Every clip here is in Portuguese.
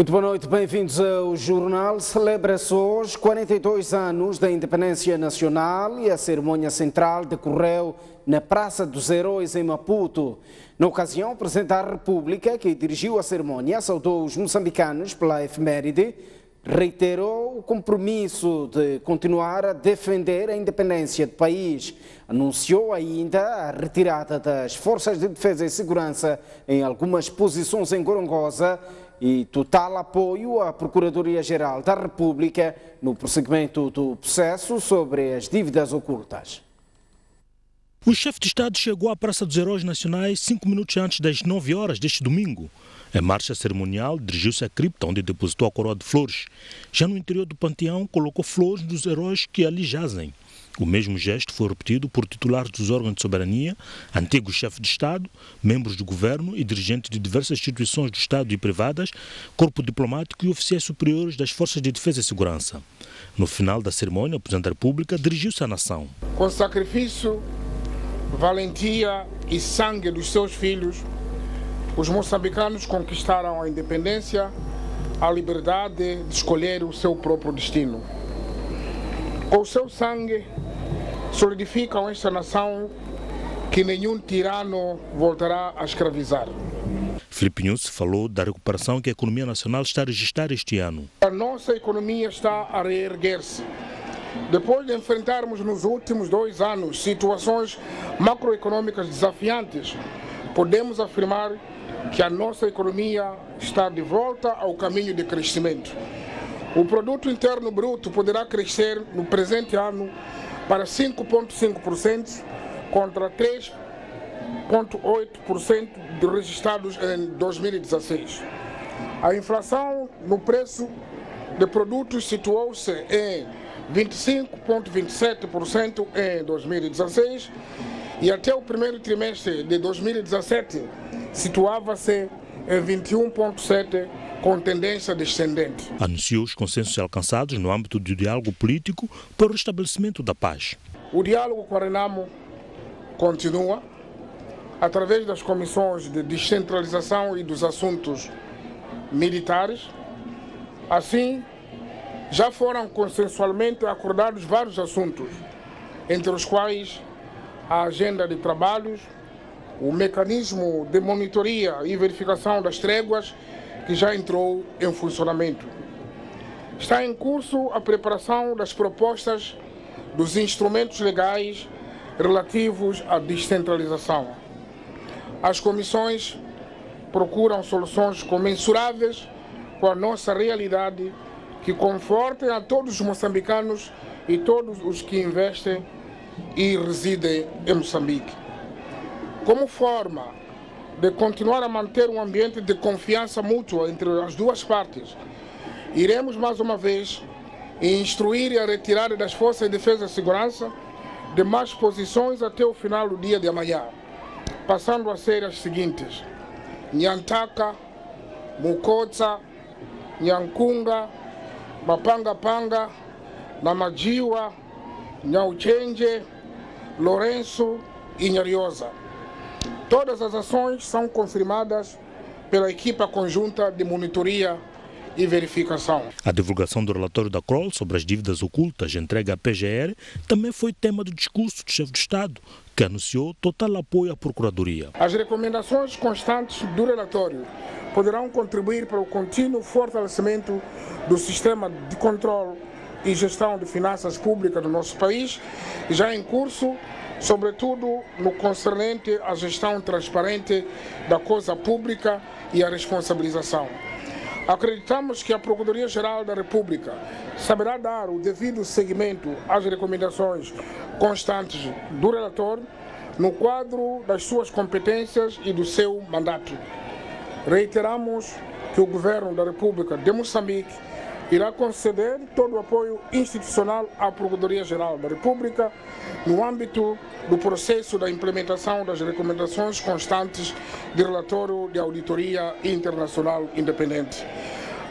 Muito boa noite, bem-vindos ao jornal. Celebra-se hoje 42 anos da independência nacional e a cerimônia central decorreu na Praça dos Heróis em Maputo. Na ocasião, o Presidente da República, que dirigiu a cerimônia, saudou os moçambicanos pela efeméride, reiterou o compromisso de continuar a defender a independência do país. Anunciou ainda a retirada das Forças de Defesa e Segurança em algumas posições em Gorongosa e total apoio à Procuradoria-Geral da República no prosseguimento do processo sobre as dívidas ocultas. O chefe de Estado chegou à Praça dos Heróis Nacionais 5 minutos antes das 9 horas deste domingo. Em marcha cerimonial, dirigiu-se à cripta, onde depositou a coroa de flores. Já no interior do panteão, colocou flores dos heróis que ali jazem. O mesmo gesto foi repetido por titulares dos órgãos de soberania, antigos chefes de Estado, membros do governo e dirigentes de diversas instituições do Estado e privadas, corpo diplomático e oficiais superiores das Forças de Defesa e Segurança. No final da cerimônia, o Presidente da República dirigiu-se à nação. Com sacrifício, valentia e sangue dos seus filhos, os moçambicanos conquistaram a independência, a liberdade de escolher o seu próprio destino. Com o seu sangue, solidificam esta nação que nenhum tirano voltará a escravizar. Filipe Nunes falou da recuperação que a economia nacional está a registrar este ano. A nossa economia está a reerguer-se. Depois de enfrentarmos nos últimos 2 anos situações macroeconômicas desafiantes, podemos afirmar que a nossa economia está de volta ao caminho de crescimento. O produto interno bruto poderá crescer no presente ano para 5,5% contra 3,8% registrados em 2016. A inflação no preço de produtos situou-se em 25,27% em 2016 e até o primeiro trimestre de 2017 situava-se em 21,7%, com tendência descendente. Anunciou os consensos alcançados no âmbito do diálogo político para o restabelecimento da paz. O diálogo com a Renamo continua através das comissões de descentralização e dos assuntos militares. Assim, já foram consensualmente acordados vários assuntos, entre os quais a agenda de trabalhos, o mecanismo de monitoria e verificação das tréguas, que já entrou em funcionamento. Está em curso a preparação das propostas dos instrumentos legais relativos à descentralização. As comissões procuram soluções comensuráveis com a nossa realidade, que confortem a todos os moçambicanos e todos os que investem e residem em Moçambique. Como forma de continuar a manter um ambiente de confiança mútua entre as duas partes, iremos mais uma vez instruir a retirada das Forças de Defesa e Segurança de mais posições até o final do dia de amanhã, passando a ser as seguintes: Nhantaka, Mukotsa, Nhancunga, Mapanga-Panga, Namajiwa, Nhauchenje, Lourenço e Nhariosa. Todas as ações são confirmadas pela equipa conjunta de monitoria e verificação. A divulgação do relatório da Kroll sobre as dívidas ocultas entregue à PGR também foi tema do discurso do chefe de Estado, que anunciou total apoio à Procuradoria. As recomendações constantes do relatório poderão contribuir para o contínuo fortalecimento do sistema de controle e gestão de finanças públicas do nosso país, já em curso, sobretudo no concernente à gestão transparente da coisa pública e à responsabilização. Acreditamos que a Procuradoria-Geral da República saberá dar o devido seguimento às recomendações constantes do relator no quadro das suas competências e do seu mandato. Reiteramos que o Governo da República de Moçambique irá conceder todo o apoio institucional à Procuradoria-Geral da República no âmbito do processo da implementação das recomendações constantes do relatório de auditoria internacional independente.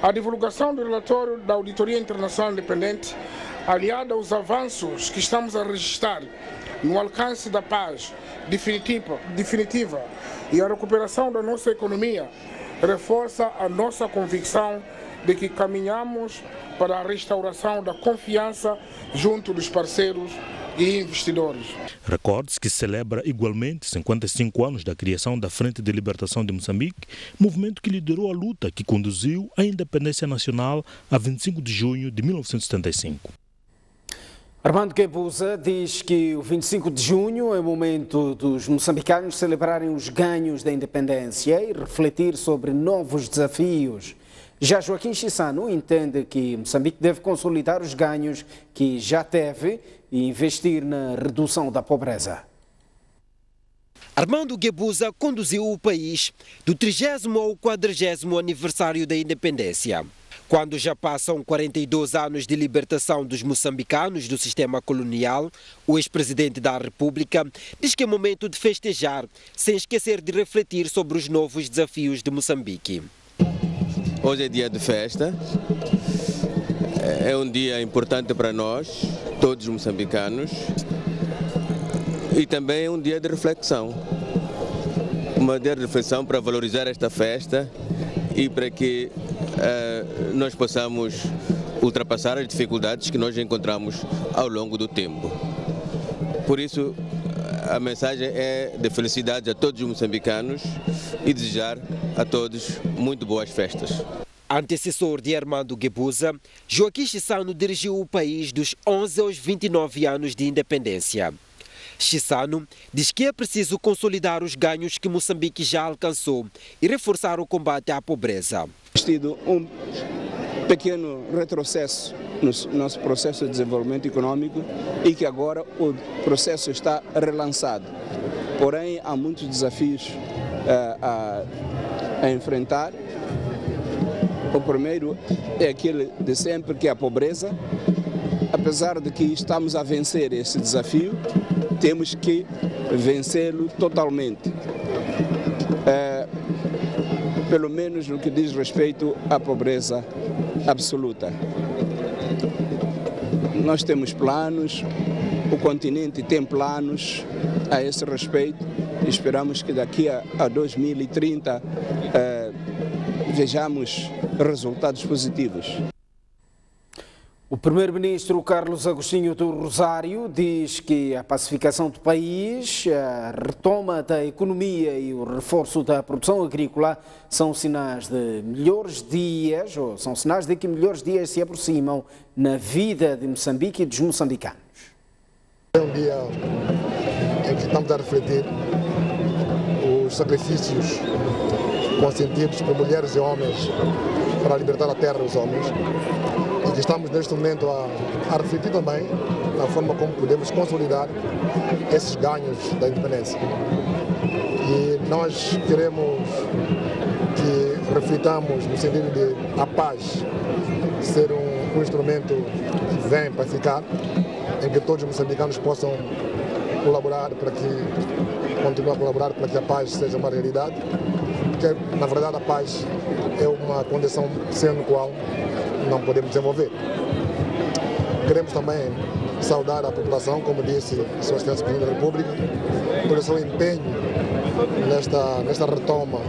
A divulgação do relatório da auditoria internacional independente, aliada aos avanços que estamos a registrar no alcance da paz definitiva e a recuperação da nossa economia, reforça a nossa convicção de que caminhamos para a restauração da confiança junto dos parceiros e investidores. Recorde-se que celebra igualmente 55 anos da criação da Frente de Libertação de Moçambique, movimento que liderou a luta que conduziu à independência nacional a 25 de junho de 1975. Armando Guebuza diz que o 25 de junho é o momento dos moçambicanos celebrarem os ganhos da independência e refletir sobre novos desafios. Já Joaquim Chissano entende que Moçambique deve consolidar os ganhos que já teve e investir na redução da pobreza. Armando Guebuza conduziu o país do 30º ao 40º aniversário da independência. Quando já passam 42 anos de libertação dos moçambicanos do sistema colonial, o ex-presidente da República diz que é momento de festejar, sem esquecer de refletir sobre os novos desafios de Moçambique. Hoje é dia de festa, é um dia importante para nós, todos os moçambicanos, e também é um dia de reflexão. Um dia de reflexão para valorizar esta festa e para que nós possamos ultrapassar as dificuldades que nós encontramos ao longo do tempo. Por isso, a mensagem é de felicidade a todos os moçambicanos e desejar a todos muito boas festas. Antecessor de Armando Guebuza, Joaquim Chissano dirigiu o país dos 11 aos 29 anos de independência. Chissano diz que é preciso consolidar os ganhos que Moçambique já alcançou e reforçar o combate à pobreza. Temos tido um pequeno retrocesso no nosso processo de desenvolvimento econômico e que agora o processo está relançado. Porém, há muitos desafios a enfrentar. O primeiro é aquele de sempre, que é a pobreza. Apesar de que estamos a vencer esse desafio, temos que vencê-lo totalmente. Pelo menos no que diz respeito à pobreza absoluta. Nós temos planos, o continente tem planos a esse respeito. Esperamos que daqui a 2030 vejamos resultados positivos. O primeiro-ministro Carlos Agostinho do Rosário diz que a pacificação do país, a retoma da economia e o reforço da produção agrícola são sinais de melhores dias, ou são sinais de que melhores dias se aproximam na vida de Moçambique e dos moçambicanos. É um dia em que estamos a refletir os sacrifícios consentidos por mulheres e homens para libertar a terra dos homens. E que estamos neste momento a refletir também na forma como podemos consolidar esses ganhos da independência. E nós queremos que reflitamos no sentido de a paz ser um instrumento que vem para ficar, em que todos os moçambicanos possam colaborar para que, continuar a colaborar para que a paz seja uma realidade, porque na verdade a paz é uma condição sem a qual não podemos desenvolver. Queremos também saudar a população, como disse a Sua Excelência Presidente da República, pelo seu empenho nesta retoma,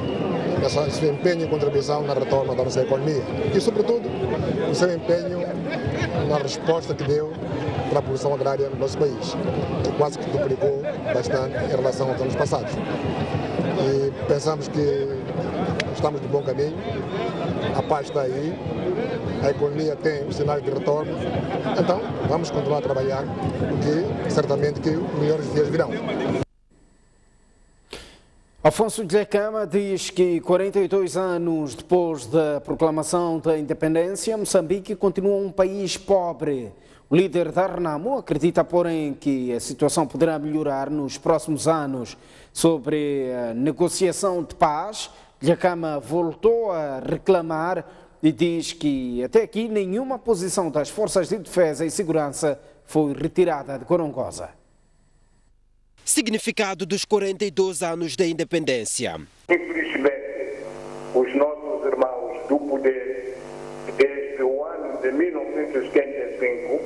seu empenho e contribuição na retoma da nossa economia e, sobretudo, o seu empenho na resposta que deu para a produção agrária no nosso país, que quase que duplicou bastante em relação aos anos passados. E pensamos que estamos de bom caminho, a paz está aí, a economia tem os sinais de retorno, então vamos continuar a trabalhar, porque certamente que melhores dias virão. Afonso de Lhacama diz que 42 anos depois da proclamação da independência, Moçambique continua um país pobre. O líder da Renamo acredita, porém, que a situação poderá melhorar nos próximos anos. Sobre a negociação de paz, Lhacama voltou a reclamar e diz que até aqui nenhuma posição das forças de defesa e segurança foi retirada de Gorongosa. Significado dos 42 anos da independência. Infelizmente, os nossos irmãos do poder, desde o ano de 1975,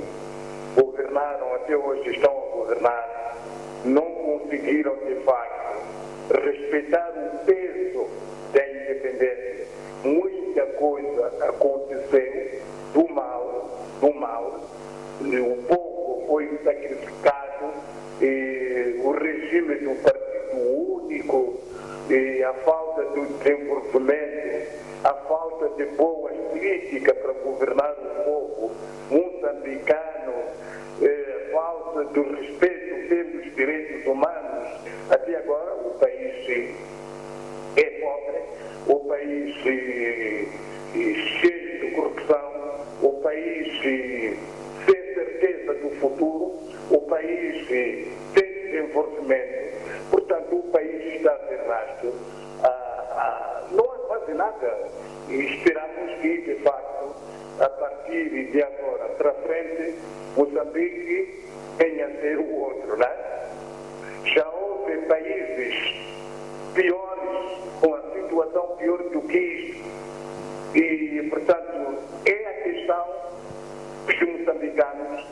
governaram até hoje, estão a governar, não conseguiram, de facto, respeitar o peso da independência. aconteceu do mal, o povo foi sacrificado, o regime do partido único, a falta de desenvolvimento, a falta de boas políticas para governar o povo moçambicano, a falta de respeito pelos direitos humanos. Até agora o país é pobre, o país cheio de corrupção, o país sem certeza do futuro, o país sem desenvolvimento. Portanto, o país está de rastro, não a fazer nada. E esperamos que, de facto, a partir de agora para frente, Moçambique venha a ser o outro, né? Já houve países piores, com a situação pior do que isto. E, portanto, é a questão dos moçambicanos,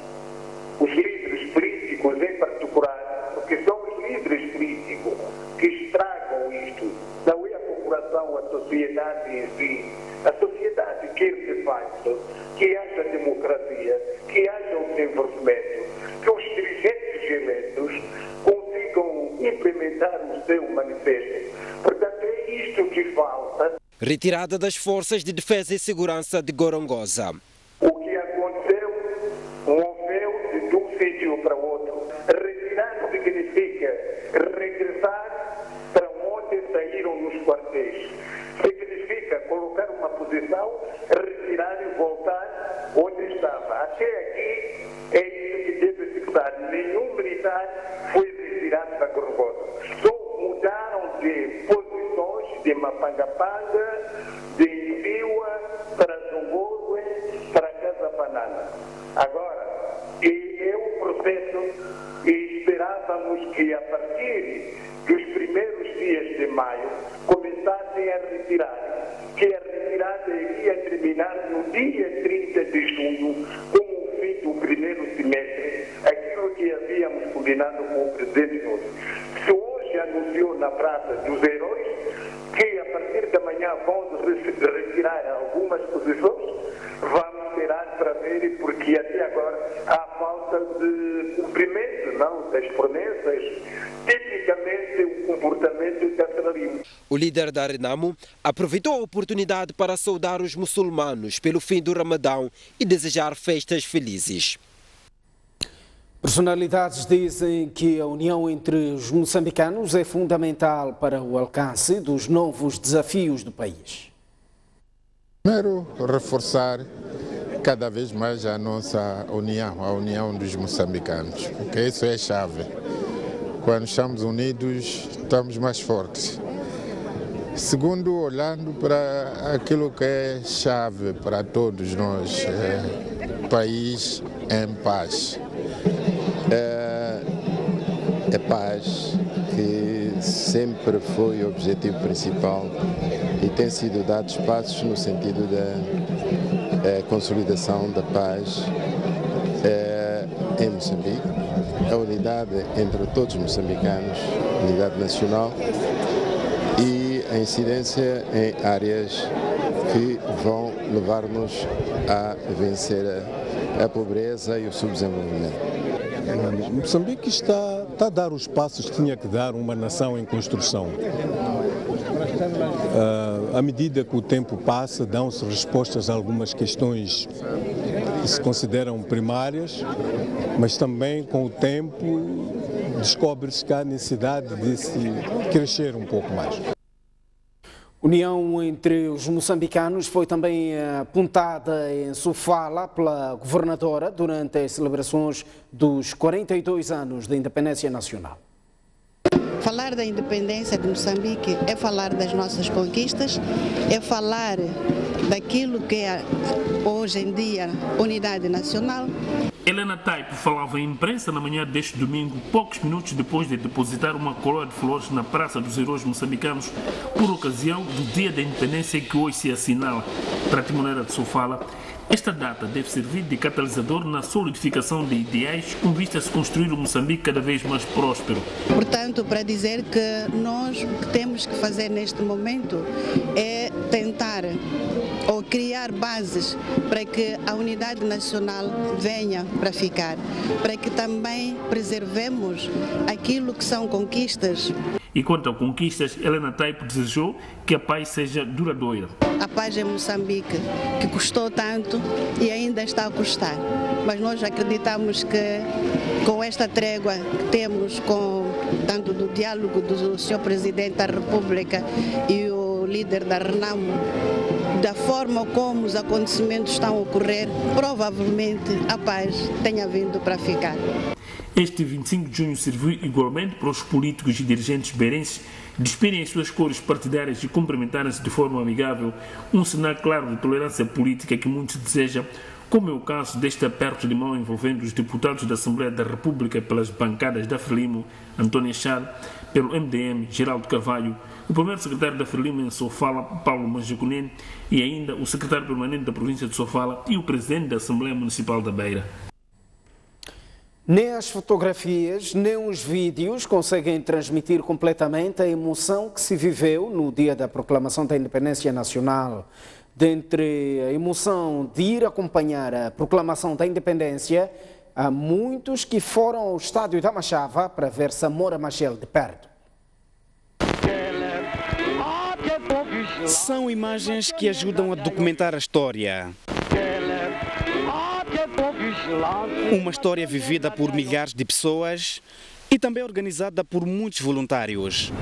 os líderes políticos em particular, porque são os líderes políticos que estragam isto. Não é a população, a sociedade em si. A sociedade quer, de facto, que haja democracia, que haja o desenvolvimento, que os dirigentes eleitos consigam implementar o seu manifesto. Portanto, é isto que falta. Retirada das Forças de Defesa e Segurança de Gorongosa. O que aconteceu moveu-se de um sítio para outro. Retirar significa regressar para onde saíram nos quartéis. Significa colocar uma posição, retirar e voltar onde estava. Até aqui é isso que deve fixar. Nenhum militar foi retirado da Gorongosa. Só mudaram de posições de Mapanga-Panga, de Ibiúa para Zongorwe, para Casa Banana. Agora, é um processo e esperávamos que a partir dos primeiros dias de maio começassem a retirar, que a retirada iria terminar no dia 30 de junho, com o fim do primeiro semestre, aquilo que havíamos combinado com o presidente Nunes. Se hoje anunciou na Praça dos Heróis que a partir da manhã vão retirar algumas posições, vamos esperar para ver, porque até agora há falta de cumprimento, não, das promessas, tipicamente o comportamento de terrorismo. O líder da Renamo aproveitou a oportunidade para saudar os muçulmanos pelo fim do Ramadão e desejar festas felizes. Personalidades dizem que a união entre os moçambicanos é fundamental para o alcance dos novos desafios do país. Primeiro, reforçar cada vez mais a nossa união, a união dos moçambicanos, porque isso é chave. Quando estamos unidos, estamos mais fortes. Segundo, olhando para aquilo que é chave para todos nós, país em paz. É paz que sempre foi o objetivo principal e tem sido dados passos no sentido da consolidação da paz em Moçambique, a unidade entre todos os moçambicanos, unidade nacional e a incidência em áreas que vão levar-nos a vencer a pobreza e o subdesenvolvimento. Moçambique está a dar os passos que tinha que dar uma nação em construção. À medida que o tempo passa, dão-se respostas a algumas questões que se consideram primárias, mas também com o tempo descobre-se que há necessidade de se crescer um pouco mais. União entre os moçambicanos foi também apontada em Sofala pela governadora durante as celebrações dos 42 anos da independência nacional. Falar da independência de Moçambique é falar das nossas conquistas, é falar daquilo que é hoje em dia unidade nacional. Helena Taipo falava em imprensa na manhã deste domingo, poucos minutos depois de depositar uma coroa de flores na Praça dos Heróis Moçambicanos por ocasião do Dia da Independência que hoje se assinala. Para a Timoneira de Sofala, esta data deve servir de catalisador na solidificação de ideais com vista a se construir um Moçambique cada vez mais próspero. Portanto, para dizer que nós o que temos que fazer neste momento é tentar ou criar bases para que a unidade nacional venha para ficar, para que também preservemos aquilo que são conquistas. E quanto a conquistas, Helena Taipo desejou que a paz seja duradoura. A paz em Moçambique, que custou tanto e ainda está a custar. Mas nós acreditamos que com esta trégua que temos, tanto do diálogo do Sr. Presidente da República e o líder da RENAMO, da forma como os acontecimentos estão a ocorrer, provavelmente a paz tenha vindo para ficar. Este 25 de junho serviu igualmente para os políticos e dirigentes beirenses despirem as suas cores partidárias e cumprimentarem-se de forma amigável, um sinal claro de tolerância política que muitos desejam, como é o caso deste aperto de mão envolvendo os deputados da Assembleia da República pelas bancadas da Frelimo, António Char, pelo MDM, Geraldo Carvalho, o primeiro secretário da Frelimo em Sofala, Paulo Manjacunen, e ainda o secretário permanente da província de Sofala e o presidente da Assembleia Municipal da Beira. Nem as fotografias, nem os vídeos conseguem transmitir completamente a emoção que se viveu no dia da proclamação da independência nacional. Dentre a emoção de ir acompanhar a proclamação da independência, há muitos que foram ao estádio da Machava para ver Samora Machel de perto. São imagens que ajudam a documentar a história. Uma história vivida por milhares de pessoas e também organizada por muitos voluntários.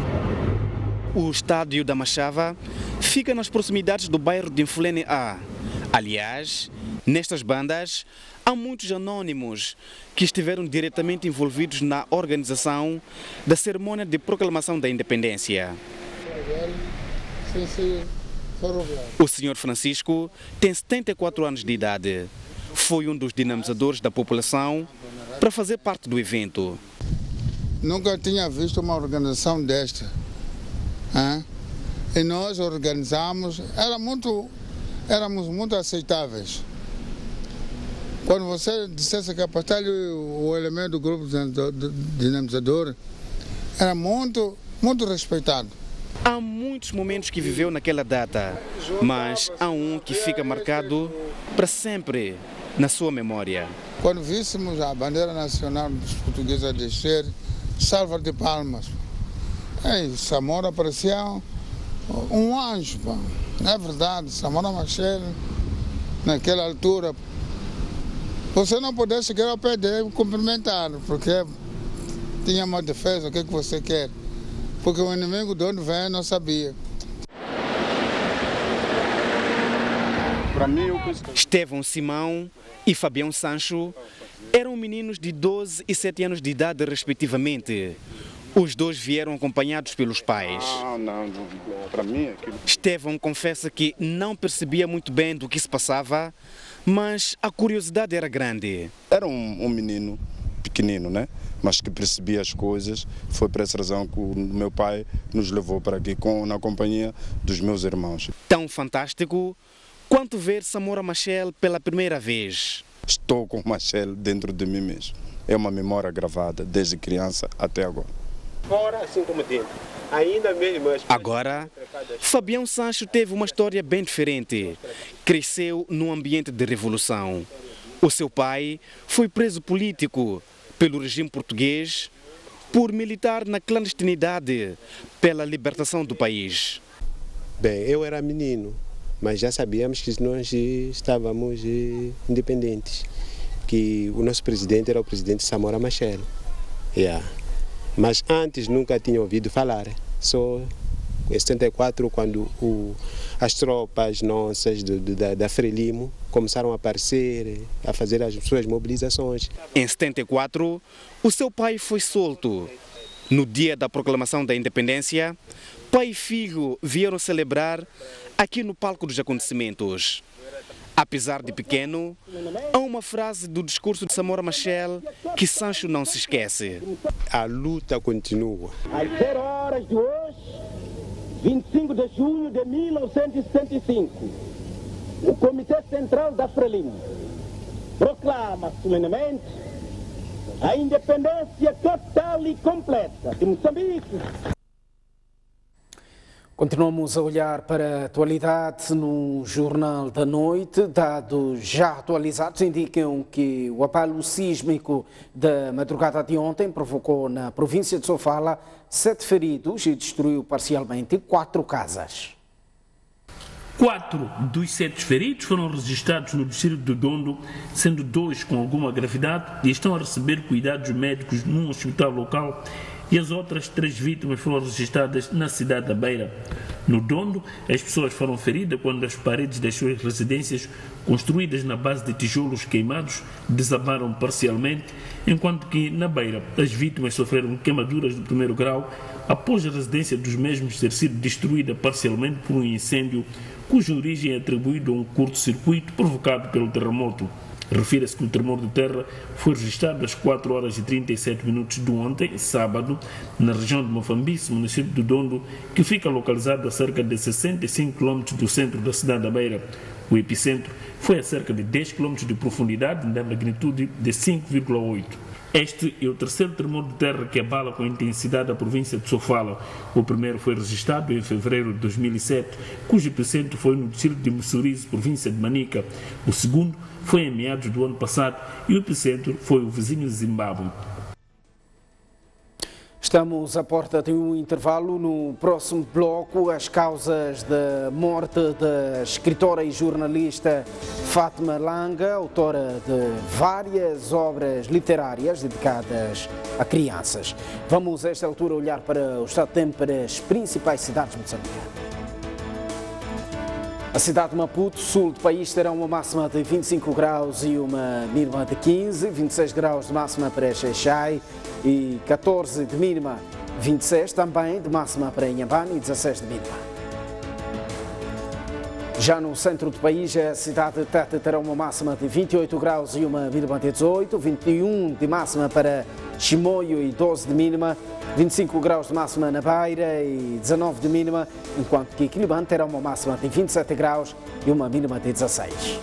O estádio da Machava fica nas proximidades do bairro de Infulene A. Aliás, nestas bandas, há muitos anónimos que estiveram diretamente envolvidos na organização da cerimônia de proclamação da independência. O Sr. Francisco tem 74 anos de idade. Foi um dos dinamizadores da população para fazer parte do evento. Nunca tinha visto uma organização desta. E nós organizamos, éramos muito aceitáveis. Quando você dissesse que a pastelha, o elemento do grupo dinamizador, era muito respeitado. Há muitos momentos que viveu naquela data, mas há um que fica marcado para sempre na sua memória. Quando víssemos a bandeira nacional dos portugueses a descer, salva de palmas. Samora parecia um anjo, pá. É verdade, Samora Machel, naquela altura, você não podia chegar ao pé dele e cumprimentar, porque tinha uma defesa, o que você quer? Porque o inimigo de onde vem não sabia. Estevão Simão e Fabião Sancho eram meninos de 12 e 7 anos de idade, respectivamente. Os dois vieram acompanhados pelos pais. Para mim Estevão confessa que não percebia muito bem do que se passava, mas a curiosidade era grande. Era um menino pequenino, né? Mas que percebia as coisas. Foi por essa razão que o meu pai nos levou para aqui na companhia dos meus irmãos. Tão fantástico quanto ver Samora Machel pela primeira vez. Estou com Machel dentro de mim mesmo. É uma memória gravada desde criança até agora. Fora, assim como dentro. Ainda mesmo. Agora, Fabião Sancho teve uma história bem diferente. Cresceu num ambiente de revolução. O seu pai foi preso político pelo regime português por militar na clandestinidade pela libertação do país. Bem, eu era menino, mas já sabíamos que nós estávamos independentes, que o nosso presidente era o presidente Samora Machel. Mas antes nunca tinha ouvido falar, só em 74, quando as tropas nossas da Frelimo começaram a aparecer, a fazer as suas mobilizações. Em 74, o seu pai foi solto. No dia da proclamação da independência, pai e filho vieram celebrar aqui no palco dos acontecimentos. Apesar de pequeno, há uma frase do discurso de Samora Machel que Sancho não se esquece. A luta continua. Às 0 horas de hoje, 25 de junho de 1975, O Comitê Central da Frelimo proclama solenemente a independência total e completa de Moçambique. Continuamos a olhar para a atualidade no Jornal da Noite. Dados já atualizados indicam que o abalo sísmico da madrugada de ontem provocou na província de Sofala 7 feridos e destruiu parcialmente 4 casas. 4 dos 7 feridos foram registrados no distrito de Dondo, sendo 2 com alguma gravidade e estão a receber cuidados médicos num hospital local, e as outras 3 vítimas foram registradas na cidade da Beira. No Dondo, as pessoas foram feridas quando as paredes das suas residências, construídas na base de tijolos queimados, desabaram parcialmente, enquanto que na Beira as vítimas sofreram queimaduras de 1º grau após a residência dos mesmos ter sido destruída parcialmente por um incêndio cuja origem é atribuída a um curto-circuito provocado pelo terremoto. Refira-se que o tremor de terra foi registrado às 4 horas e 37 minutos de ontem, sábado, na região de Mofambique, município de Dondo, que fica localizado a cerca de 65 km do centro da cidade da Beira. O epicentro foi a cerca de 10 km de profundidade, da magnitude de 5,8. Este é o 3º tremor de terra que abala com intensidade a província de Sofala. O primeiro foi registrado em fevereiro de 2007, cujo epicentro foi no distrito de Mussurize, província de Manica. O segundo foi em meados do ano passado e o epicentro foi o vizinho Zimbábue. Estamos à porta de um intervalo. No próximo bloco, as causas da morte da escritora e jornalista Fátima Langa, autora de várias obras literárias dedicadas a crianças. Vamos, a esta altura, olhar para o estado de tempo para as principais cidades moçambicanas. A cidade de Maputo, sul do país, terá uma máxima de 25 graus e uma mínima de 15, 26 graus de máxima para Xai-Xai e 14 de mínima, 26 também de máxima para Inhambane e 16 de mínima. Já no centro do país, a cidade de Tete terá uma máxima de 28 graus e uma mínima de 18, 21 de máxima para Chimoio e 12 de mínima, 25 graus de máxima na Beira e 19 de mínima, enquanto que Quilibane terá uma máxima de 27 graus e uma mínima de 16.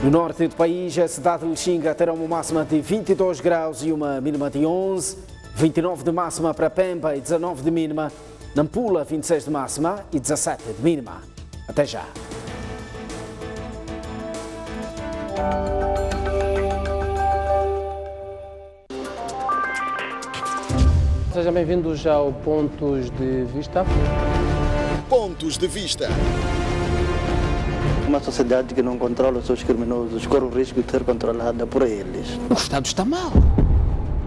No norte do país, a cidade de Lixinga terá uma máxima de 22 graus e uma mínima de 11, 29 de máxima para Pemba e 19 de mínima, Nampula 26 de máxima e 17 de mínima. Até já! Sejam bem-vindos ao Pontos de Vista. Pontos de Vista. Uma sociedade que não controla os seus criminosos corre o risco de ser controlada por eles. O Estado está mal.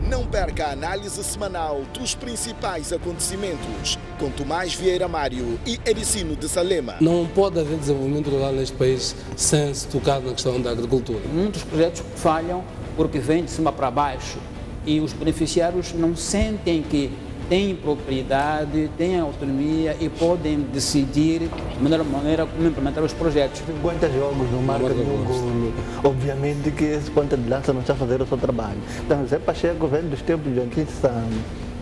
Não perca a análise semanal dos principais acontecimentos com Tomás Vieira Mário e Ericino de Salema. Não pode haver desenvolvimento rural neste país sem se tocar na questão da agricultura. Muitos projetos falham porque vêm de cima para baixo e os beneficiários não sentem que têm propriedade, têm autonomia e podem decidir de maneira como implementar os projetos. 50 jogos no marca do golo. Obviamente que esse ponta de lança não está a fazer o seu trabalho. Então, Zé Pacheco vem dos tempos de Anquim Sam,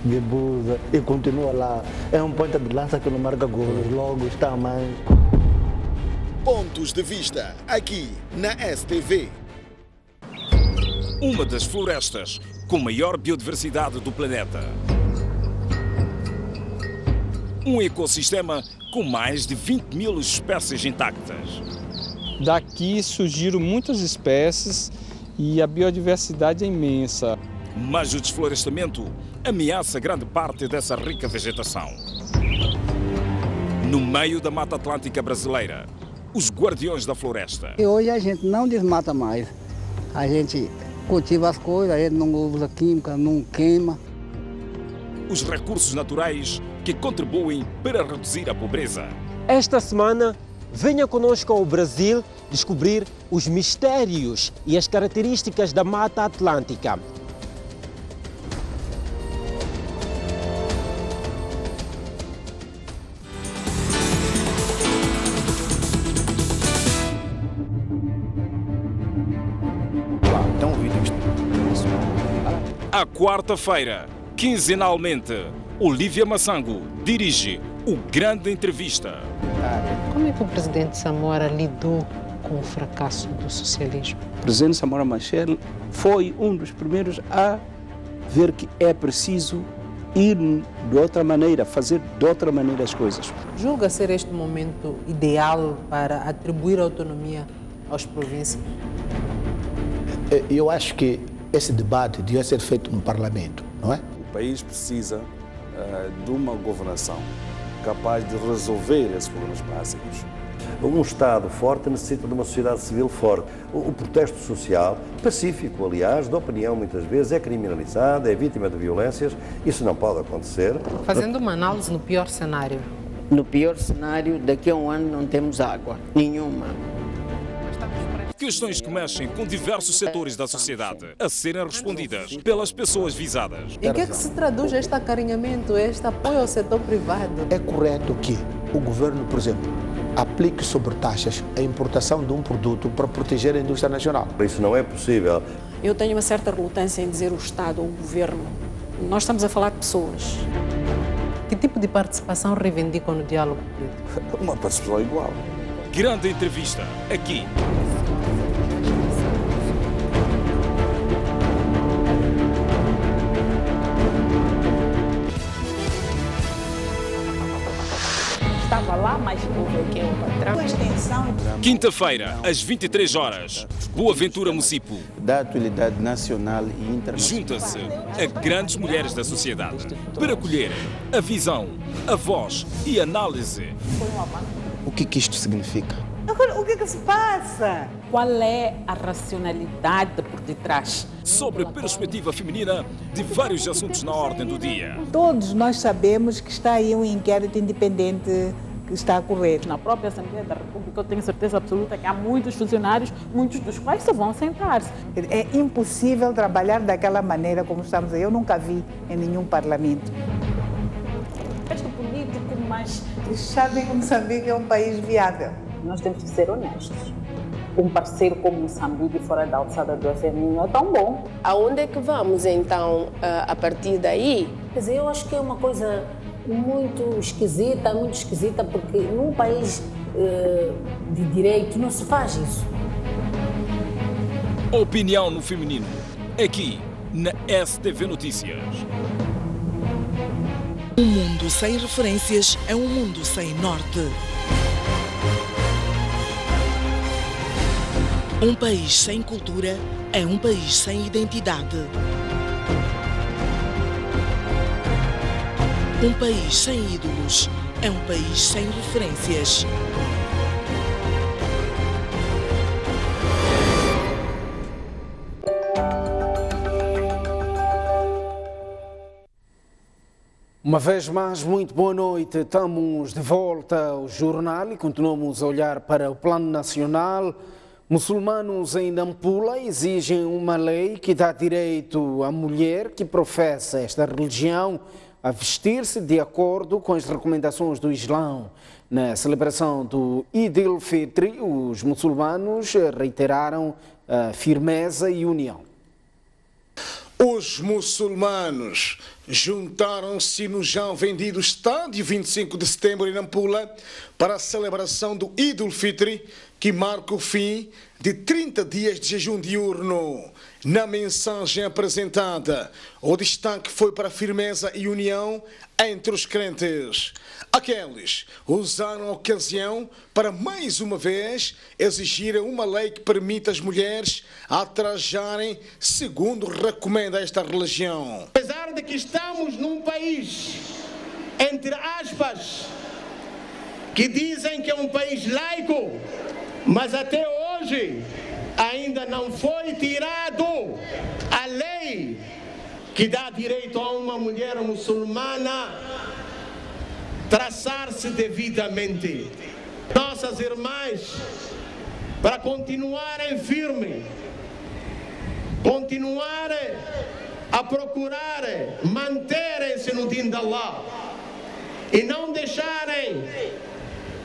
de Busa e continua lá. É um ponta de lança que não marca golos, logo está mais. Pontos de Vista, aqui na STV. Uma das florestas com maior biodiversidade do planeta. Um ecossistema com mais de 20 mil espécies intactas. Daqui surgiram muitas espécies e a biodiversidade é imensa. Mas o desflorestamento ameaça grande parte dessa rica vegetação. No meio da Mata Atlântica brasileira, os guardiões da floresta. E hoje a gente não desmata mais. A gente cultiva as coisas, a gente não usa química, não queima. Os recursos naturais que contribuem para reduzir a pobreza. Esta semana, venha conosco ao Brasil descobrir os mistérios e as características da Mata Atlântica. À quarta-feira, quinzenalmente, Olívia Massango dirige O Grande Entrevista. Como é que o presidente Samora lidou com o fracasso do socialismo? O presidente Samora Machel foi um dos primeiros a ver que é preciso ir de outra maneira, fazer de outra maneira as coisas. Julga ser este momento ideal para atribuir autonomia às províncias? Eu acho que esse debate devia ser feito no Parlamento, não é? O país precisa de uma governação capaz de resolver esses problemas básicos. Um Estado forte necessita de uma sociedade civil forte. O protesto social, pacífico, aliás, de opinião muitas vezes, é criminalizado, é vítima de violências. Isso não pode acontecer. Fazendo uma análise no pior cenário. No pior cenário, daqui a um ano não temos água, nenhuma. Questões que mexem com diversos setores da sociedade a serem respondidas pelas pessoas visadas. Em que é que se traduz este acarinhamento, este apoio ao setor privado? É correto que o governo, por exemplo, aplique sobretaxas à importação de um produto para proteger a indústria nacional? Isso não é possível. Eu tenho uma certa relutância em dizer o Estado ou o governo. Nós estamos a falar de pessoas. Que tipo de participação reivindicam no diálogo político? Uma participação igual. Grande Entrevista, aqui. Estava lá, mas houve aqui o patrão. Quinta-feira, às 23 horas, Boa Ventura Mucipo. Da atualidade nacional e internacional. Junta-se a grandes mulheres da sociedade para colher a visão, a voz e a análise. O que isto significa? Agora, o que se passa? Qual é a racionalidade por detrás? Sobre a perspectiva feminina de vários assuntos na ordem do dia. Todos nós sabemos que está aí um inquérito independente que está a correr. Na própria Assembleia da República eu tenho certeza absoluta que há muitos funcionários, muitos dos quais só vão sentar-se. É impossível trabalhar daquela maneira como estamos aí. Eu nunca vi em nenhum parlamento. Este político, mas eles sabem que Moçambique é um país viável. Nós temos que ser honestos. Um parceiro como Moçambique fora da alçada do FMI não é tão bom. Aonde é que vamos então a partir daí? Quer dizer, eu acho que é uma coisa muito esquisita, porque num país de direito não se faz isso. Opinião no feminino, aqui na STV Notícias. Um mundo sem referências é um mundo sem norte. Um país sem cultura é um país sem identidade. Um país sem ídolos é um país sem referências. Uma vez mais, muito boa noite. Estamos de volta ao jornal e continuamos a olhar para o plano nacional. Muçulmanos em Nampula exigem uma lei que dá direito à mulher que professa esta religião a vestir-se de acordo com as recomendações do Islão. Na celebração do Eid al-Fitr, os muçulmanos reiteraram a firmeza e união. Os muçulmanos juntaram-se no já vendido estádio 25 de setembro em Nampula para a celebração do Eid al-Fitr, que marca o fim de 30 dias de jejum diurno. Na mensagem apresentada, o destaque foi para a firmeza e união entre os crentes. Aqueles usaram a ocasião para, mais uma vez, exigir uma lei que permita às mulheres trajarem segundo recomenda esta religião. Apesar de que estamos num país, entre aspas, que dizem que é um país laico, mas até hoje ainda não foi tirado a lei que dá direito a uma mulher muçulmana traçar-se devidamente. Nossas irmãs, para continuarem firmes, continuarem a procurar manterem-se no din de Allah e não deixarem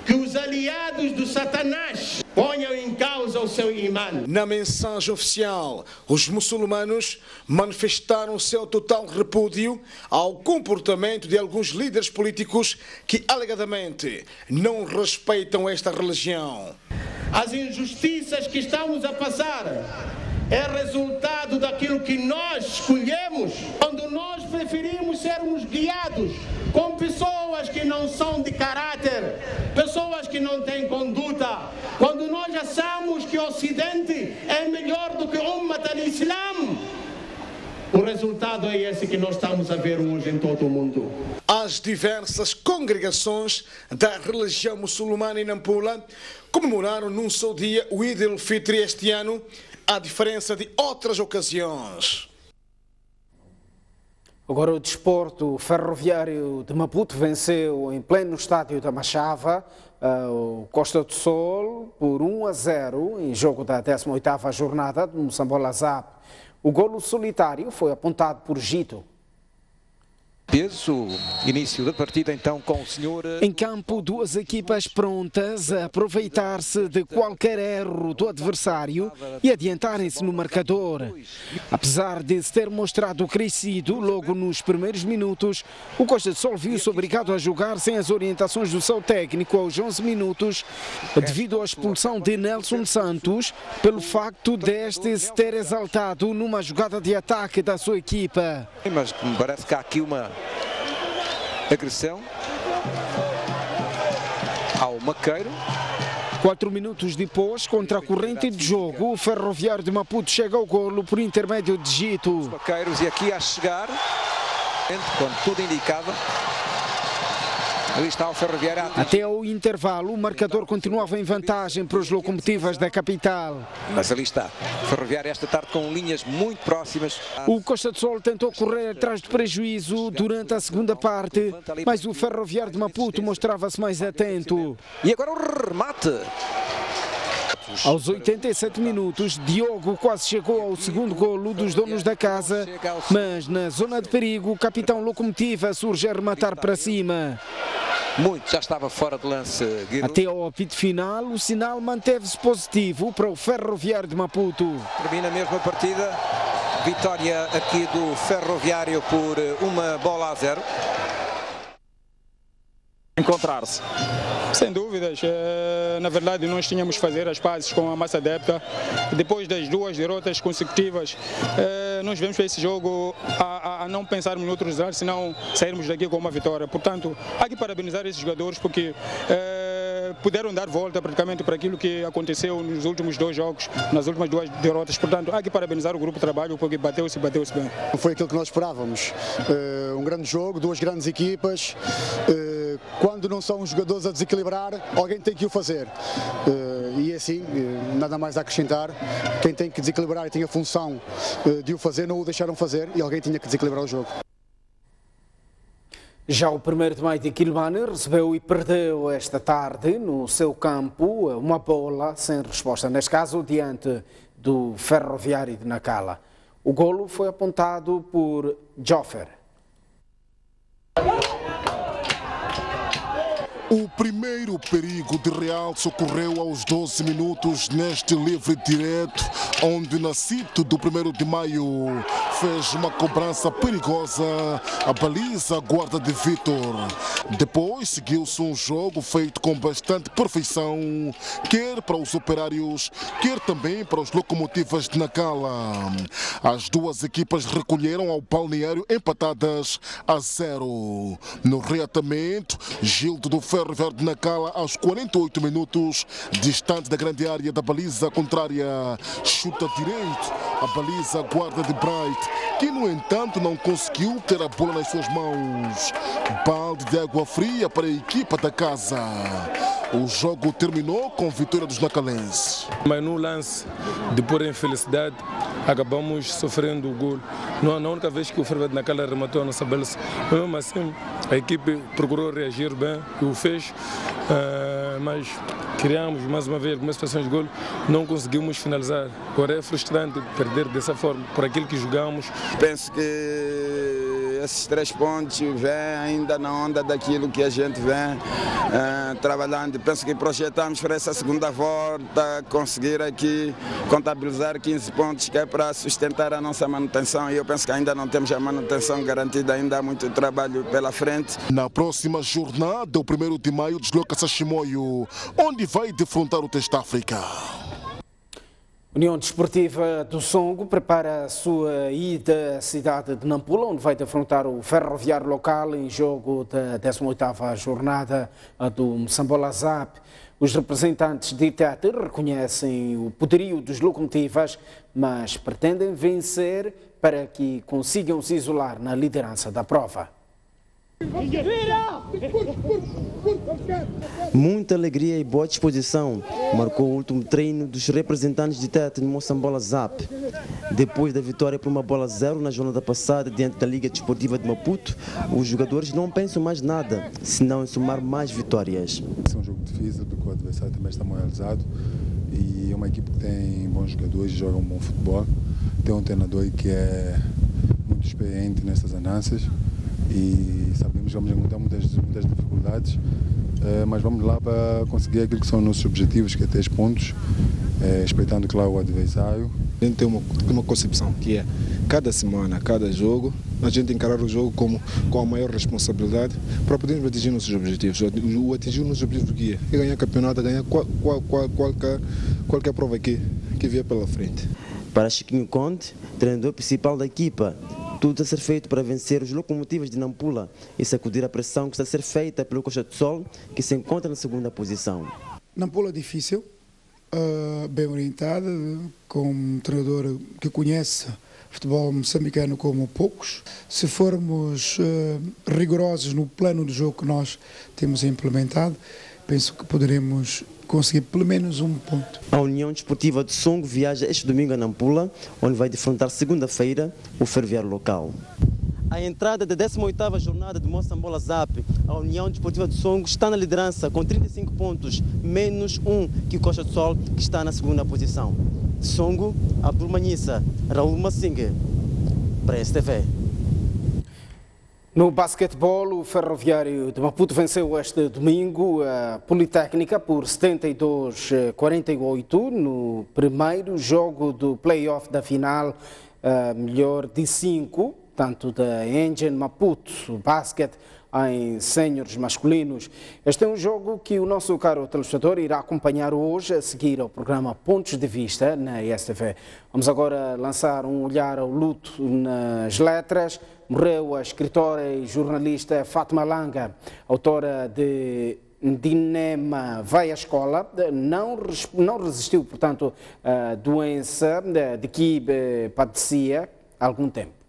que os aliados do Satanás ponham em causa o seu imã. Na mensagem oficial, os muçulmanos manifestaram seu total repúdio ao comportamento de alguns líderes políticos que alegadamente não respeitam esta religião. As injustiças que estamos a passar é resultado daquilo que nós escolhemos, quando nós preferimos sermos guiados com pessoas que não são de caráter, pessoas que não têm conduta, quando nós achamos que o Ocidente é melhor do que o Ummat al-Islam. O resultado é esse que nós estamos a ver hoje em todo o mundo. As diversas congregações da religião muçulmana em Nampula comemoraram num só dia o Eid al-Fitr este ano, à diferença de outras ocasiões. Agora o desporto. Ferroviário de Maputo venceu em pleno estádio da Machava o Costa do Sol por 1-0 em jogo da 18ª jornada do Moçambola Zap. O golo solitário foi apontado por Gito. Peso, início da partida então com o senhor... Em campo, duas equipas prontas a aproveitar-se de qualquer erro do adversário e adiantarem-se no marcador. Apesar de se ter mostrado crescido logo nos primeiros minutos, o Costa do Sol viu-se obrigado a jogar sem as orientações do seu técnico aos 11 minutos, devido à expulsão de Nelson Santos, pelo facto deste se ter exaltado numa jogada de ataque da sua equipa. Mas me parece que há aqui uma agressão ao Maqueiro. 4 minutos depois, contra a corrente de jogo, o Ferroviário de Maputo chega ao golo por intermédio de Gito. Os Maqueiros e aqui a chegar, quando tudo indicava, ali está o Ferroviário. Até ao intervalo, o marcador continuava em vantagem para os locomotivas da capital. Mas ali está, o Ferroviário esta tarde com linhas muito próximas. O Costa do Sol tentou correr atrás do prejuízo durante a segunda parte, mas o Ferroviário de Maputo mostrava-se mais atento. E agora o remate. Aos 87 minutos, Diogo quase chegou ao segundo golo dos donos da casa, mas na zona de perigo, o capitão Locomotiva surge a rematar para cima. Muito, já estava fora de lance. Até ao apito final, o sinal manteve-se positivo para o Ferroviário de Maputo. Termina a mesma partida, vitória aqui do Ferroviário por 1-0. Encontrar-se. Sem dúvidas, na verdade nós tínhamos que fazer as pazes com a massa adepta. Depois das 2 derrotas consecutivas, nós vemos esse jogo a não pensarmos em outros lados, senão sairmos daqui com uma vitória. Portanto, há que parabenizar esses jogadores porque puderam dar volta praticamente para aquilo que aconteceu nos últimos 2 jogos, nas últimas 2 derrotas. Portanto, há que parabenizar o grupo de trabalho porque bateu-se bem. Foi aquilo que nós esperávamos. Um grande jogo, 2 grandes equipas. Quando não são os jogadores a desequilibrar, alguém tem que o fazer. E assim, nada mais a acrescentar. Quem tem que desequilibrar e tem a função de o fazer, não o deixaram fazer e alguém tinha que desequilibrar o jogo. Já o 1º de Maio de Quilomane recebeu e perdeu esta tarde no seu campo uma bola sem resposta, neste caso diante do Ferroviário de Nacala. O golo foi apontado por Joffer. O primeiro perigo de realce ocorreu aos 12 minutos neste livre direto, onde Nacito do 1º de Maio fez uma cobrança perigosa à baliza guarda de Vitor. Depois seguiu-se um jogo feito com bastante perfeição, quer para os operários, quer também para os locomotivas de Nacala. As duas equipas recolheram ao balneário empatadas a 0. No reatamento, Gildo do Ferroviário de Nacala, aos 48 minutos, distante da grande área da baliza contrária, chuta direito a baliza guarda de Bright, que no entanto não conseguiu ter a bola nas suas mãos. Balde de água fria para a equipa da casa. O jogo terminou com vitória dos nacalenses. Mas no lance de pura infelicidade, acabamos sofrendo o gol. Não é a única vez que o Ferroviário de Nacala rematou a nossa baliza. Mesmo assim, a equipe procurou reagir bem e o fez, mas criamos mais uma vez algumas situações de gol, não conseguimos finalizar. Agora é frustrante perder dessa forma, por aquilo que jogamos. Penso que esses 3 pontos vêm ainda na onda daquilo que a gente vem trabalhando. Penso que projetamos para essa segunda volta conseguir aqui contabilizar 15 pontos, que é para sustentar a nossa manutenção, e eu penso que ainda não temos a manutenção garantida, ainda há muito trabalho pela frente. Na próxima jornada, o 1º de maio, desloca-se a Chimoio, onde vai defrontar o Teste África. União Desportiva do Songo prepara a sua ida à cidade de Nampula, onde vai defrontar o Ferroviário local em jogo da 18ª jornada do Moçambola Zap. Os representantes de Tete reconhecem o poderio dos locomotivas, mas pretendem vencer para que consigam se isolar na liderança da prova. Muita alegria e boa disposição marcou o último treino dos representantes de Tete no Moçambola Zap. Depois da vitória por 1-0 na jornada passada diante da Liga Desportiva de Maputo, os jogadores não pensam mais nada, senão em somar mais vitórias. É um jogo difícil, porque o adversário também está moralizado e é uma equipe que tem bons jogadores, joga um bom futebol, tem um treinador que é muito experiente nessas andanças. E sabemos que vamos encontrar muitas dificuldades, mas vamos lá para conseguir aquilo que são os nossos objetivos, que é 3 pontos, respeitando, claro, o adversário. A gente tem uma concepção que é, cada semana, cada jogo, a gente encarar o jogo com a maior responsabilidade para podermos atingir nossos objetivos. Atingir o nosso objetivo que é ganhar campeonato, ganhar qualquer prova que vier pela frente. Para Chiquinho Conte, treinador principal da equipa, tudo a ser feito para vencer os locomotivas de Nampula e sacudir a pressão que está a ser feita pelo Coxa do Sol, que se encontra na 2ª posição. Nampula é difícil, bem orientada, com um treinador que conhece futebol moçambicano como poucos. Se formos rigorosos no plano de jogo que nós temos implementado, penso que poderemos conseguir pelo menos 1 ponto. A União Desportiva do Songo viaja este domingo a Nampula, onde vai defrontar segunda-feira o Ferroviário local. A entrada da 18ª jornada do Moçambola Zap, a União Desportiva do Songo está na liderança com 35 pontos, menos 1 que o Coxa do Sol, que está na 2ª posição. De Songo, Abdul Manhissa, Raul Massingue, para a STV. No basquetebol, o Ferroviário de Maputo venceu este domingo a Politécnica por 72-48 no primeiro jogo do play-off da final, melhor de 5, tanto da Engine Maputo Basket em séniores masculinos. Este é um jogo que o nosso caro telespectador irá acompanhar hoje a seguir ao programa Pontos de Vista na STV. Vamos agora lançar um olhar ao luto nas letras. Morreu a escritora e jornalista Fátima Langa, autora de Dinema Vai à Escola. Não resistiu, portanto, à doença de que padecia há algum tempo.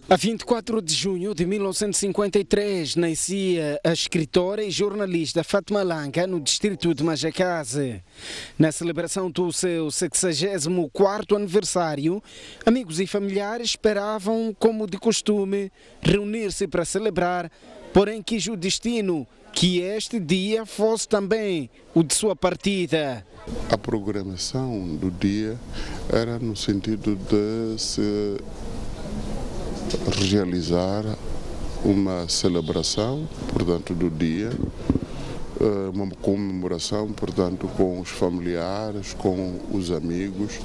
A 24 de junho de 1953 nascia a escritora e jornalista Fátima Langa no distrito de Majacase. Na celebração do seu 64º aniversário, amigos e familiares esperavam, como de costume, reunir-se para celebrar, porém quis o destino que este dia fosse também o de sua partida. A programação do dia era no sentido de se realizar uma celebração, portanto, do dia, uma comemoração, portanto, com os familiares, com os amigos,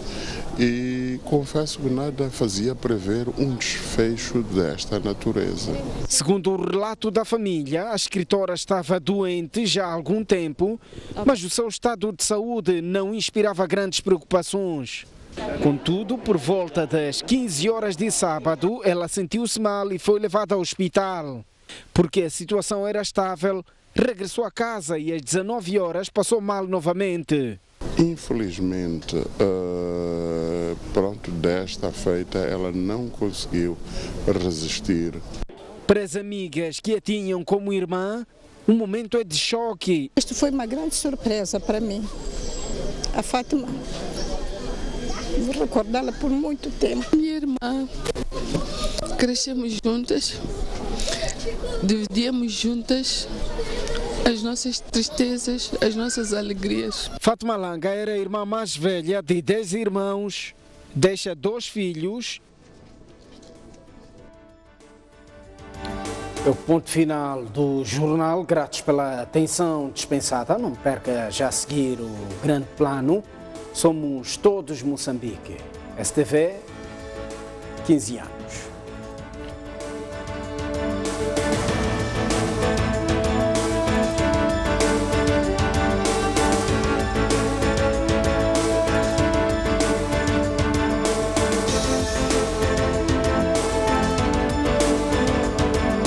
e confesso que nada fazia prever um desfecho desta natureza. Segundo o relato da família, a escritora estava doente já há algum tempo, mas o seu estado de saúde não inspirava grandes preocupações. Contudo, por volta das 15 horas de sábado, ela sentiu-se mal e foi levada ao hospital. Porque a situação era estável, regressou a casa e às 19 horas passou mal novamente. Infelizmente, desta feita ela não conseguiu resistir. Para as amigas que a tinham como irmã, o momento é de choque. Isto foi uma grande surpresa para mim. A Fátima. Vou recordá-la por muito tempo. Minha irmã, crescemos juntas, dividíamos juntas as nossas tristezas, as nossas alegrias. Fátima Langa era a irmã mais velha de 10 irmãos, deixa 2 filhos. É o ponto final do jornal. Gratos pela atenção dispensada. Não perca já a seguir o grande plano. Somos todos Moçambique. STV, 15 anos.